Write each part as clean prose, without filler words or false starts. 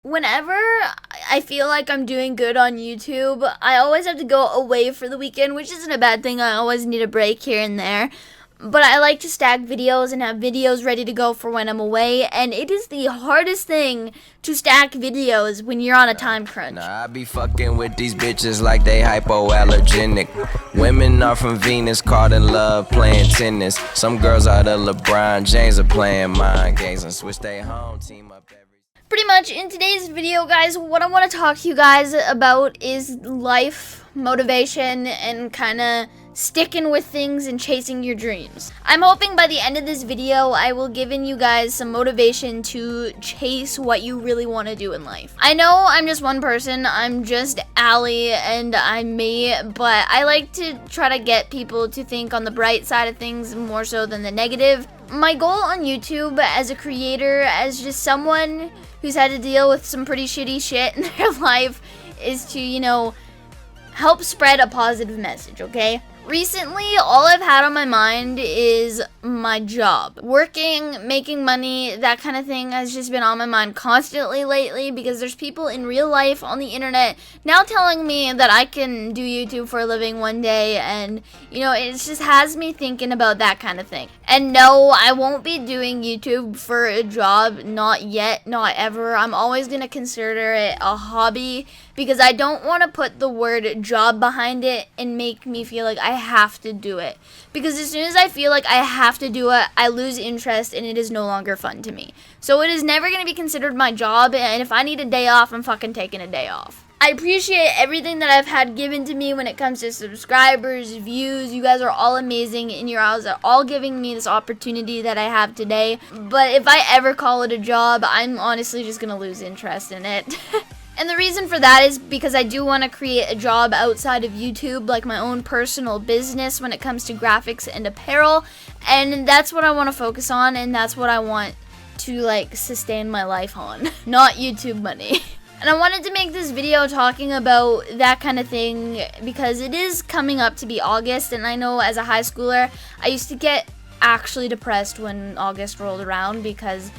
Whenever I feel like I'm doing good on YouTube, I always have to go away for the weekend, which isn't a bad thing. I always need a break here and there. But I like to stack videos and have videos ready to go for when I'm away, and it is the hardest thing to stack videos when you're on a time crunch. I be fucking with these bitches like they hypoallergenic. Women are from Venus, caught in love, playing tennis. Some girls out of LeBron James are playing mind games and switch their home team up every... Pretty much in today's video, guys, what I want to talk to you guys about is life, motivation, and kind of sticking with things and chasing your dreams. I'm hoping by the end of this video, I will give you guys some motivation to chase what you really want to do in life. I know I'm just one person, I'm just Allie and I'm me, but I like to try to get people to think on the bright side of things more so than the negative. My goal on YouTube as a creator, as just someone who's had to deal with some pretty shitty shit in their life, is to, help spread a positive message, okay? Recently, all I've had on my mind is my job. Working, making money, that kind of thing has just been on my mind constantly lately because there's people in real life on the internet now telling me that I can do YouTube for a living one day, and it just has me thinking about that kind of thing. And no, I won't be doing YouTube for a job, not yet, not ever. I'm always going to consider it a hobby because I don't want to put the word job behind it and make me feel like I have to do it. Because as soon as I feel like I have to do it, I lose interest and it is no longer fun to me. So it is never going to be considered my job, and if I need a day off, I'm fucking taking a day off. I appreciate everything that I've had given to me when it comes to subscribers, views. You guys are all amazing, and you guys are all giving me this opportunity that I have today. But if I ever call it a job, I'm honestly just going to lose interest in it. And the reason for that is because I do want to create a job outside of YouTube, like my own personal business when it comes to graphics and apparel. And that's what I want to focus on, and that's what I want to sustain my life on, not YouTube money. And I wanted to make this video talking about that kind of thing because it is coming up to be August, and I know as a high schooler, I used to get actually depressed when August rolled around because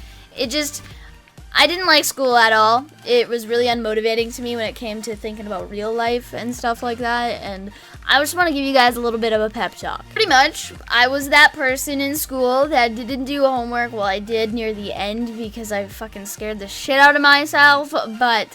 I didn't like school at all. It was really unmotivating to me when it came to thinking about real life and stuff like that, and I just want to give you guys a little bit of a pep talk. Pretty much, I was that person in school that didn't do homework. Well, I did near the end because I fucking scared the shit out of myself, but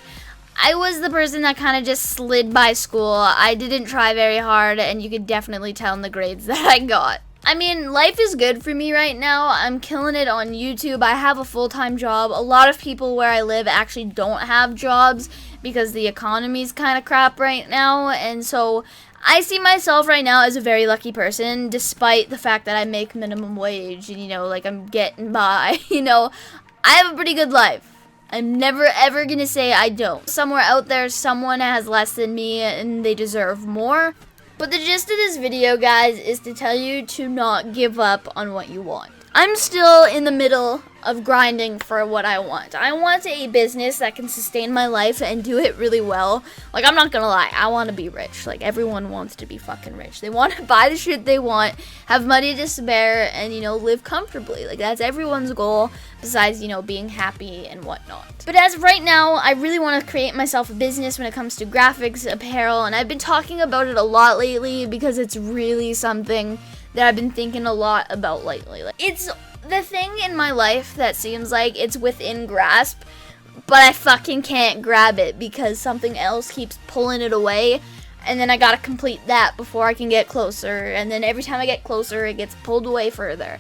I was the person that kind of just slid by school. I didn't try very hard, and you could definitely tell in the grades that I got. I mean, life is good for me right now. I'm killing it on YouTube. I have a full-time job. A lot of people where I live actually don't have jobs because the economy's kind of crap right now. And so I see myself right now as a very lucky person, despite the fact that I make minimum wage and, I'm getting by. I have a pretty good life. I'm never ever gonna say I don't. Somewhere out there, someone has less than me and they deserve more. But the gist of this video, guys, is to tell you to not give up on what you want. I'm still in the middle of grinding for what I want. I want a business that can sustain my life and do it really well. I'm not gonna lie, I want to be rich. Everyone wants to be fucking rich. They want to buy the shit they want, have money to spare, and, live comfortably. That's everyone's goal, besides, being happy and whatnot. But as of right now, I really want to create myself a business when it comes to graphics, apparel, and I've been talking about it a lot lately because it's really something that I've been thinking a lot about lately. It's the thing in my life that seems like it's within grasp, but I fucking can't grab it because something else keeps pulling it away, and then I gotta complete that before I can get closer, and then every time I get closer, it gets pulled away further.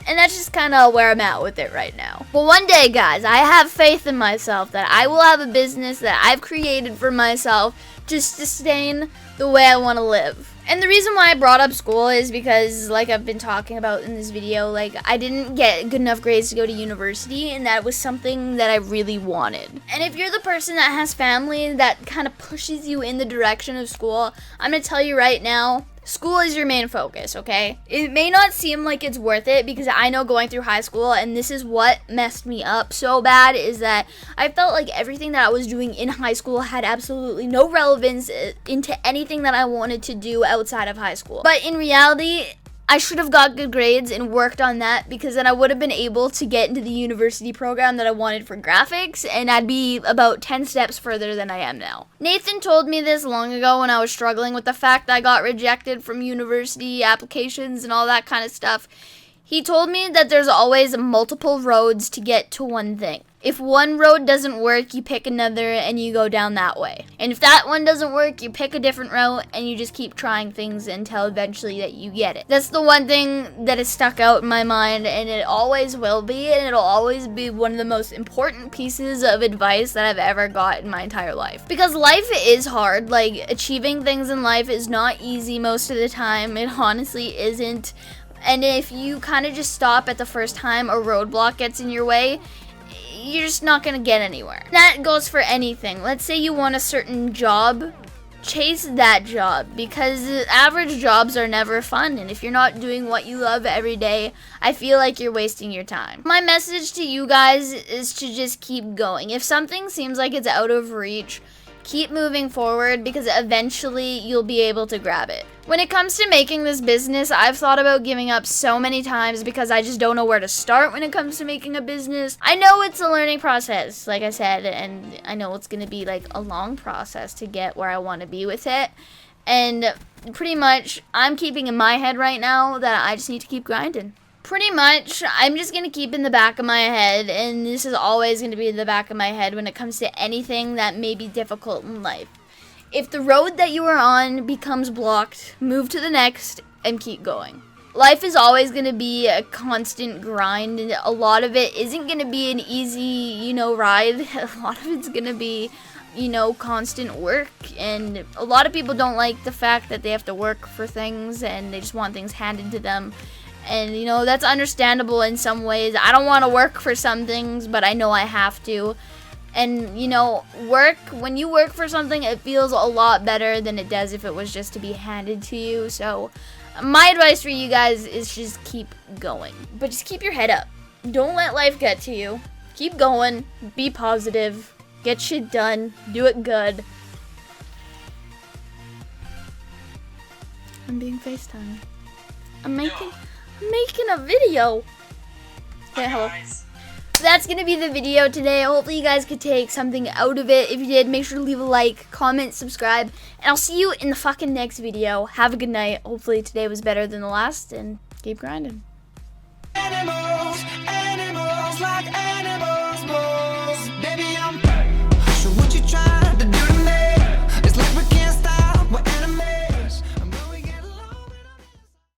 And that's just kind of where I'm at with it right now. But one day, guys, I have faith in myself that I will have a business that I've created for myself to sustain the way I want to live. And the reason why I brought up school is because, I've been talking about in this video, I didn't get good enough grades to go to university, and that was something that I really wanted. And if you're the person that has family that kind of pushes you in the direction of school, I'm going to tell you right now, school is your main focus, okay? It may not seem like it's worth it because I know going through high school, and this is what messed me up so bad, is that I felt like everything that I was doing in high school had absolutely no relevance into anything that I wanted to do outside of high school. But in reality, I should have got good grades and worked on that, because then I would have been able to get into the university program that I wanted for graphics, and I'd be about 10 steps further than I am now. Nathan told me this long ago when I was struggling with the fact that I got rejected from university applications and all that kind of stuff. He told me that there's always multiple roads to get to one thing. If one road doesn't work, you pick another and you go down that way. And if that one doesn't work, you pick a different route and you just keep trying things until eventually that you get it. That's the one thing that has stuck out in my mind, and it always will be, and it'll always be one of the most important pieces of advice that I've ever got in my entire life. Because life is hard. Like, achieving things in life is not easy most of the time. It honestly isn't. And if you kind of just stop at the first time a roadblock gets in your way, you're just not going to get anywhere. That goes for anything. Let's say you want a certain job, chase that job, because average jobs are never fun, and if you're not doing what you love every day, I feel like you're wasting your time. My message to you guys is to just keep going. If something seems like it's out of reach, keep moving forward, because eventually you'll be able to grab it. When it comes to making this business, I've thought about giving up so many times because I just don't know where to start when it comes to making a business. I know it's a learning process, like I said, and I know it's going to be like a long process to get where I want to be with it. And pretty much, I'm keeping in my head right now that I just need to keep grinding. Pretty much, I'm just going to keep in the back of my head, and this is always going to be in the back of my head when it comes to anything that may be difficult in life. If the road that you are on becomes blocked, move to the next and keep going. Life is always going to be a constant grind, and a lot of it isn't going to be an easy, ride. A lot of it's going to be, constant work, and a lot of people don't like the fact that they have to work for things and they just want things handed to them. And, that's understandable in some ways. I don't want to work for some things, but I know I have to. And, when you work for something, it feels a lot better than it does if it was just to be handed to you. So, my advice for you guys is just keep going. But just keep your head up. Don't let life get to you. Keep going. Be positive. Get shit done. Do it good. I'm being FaceTimed. I'm making a video. Okay, hello. That's gonna be the video today. Hopefully you guys could take something out of it. If you did, make sure to leave a like, comment, subscribe, and I'll see you in the fucking next video. Have a good night. Hopefully today was better than the last, and keep grinding. Animals like animals,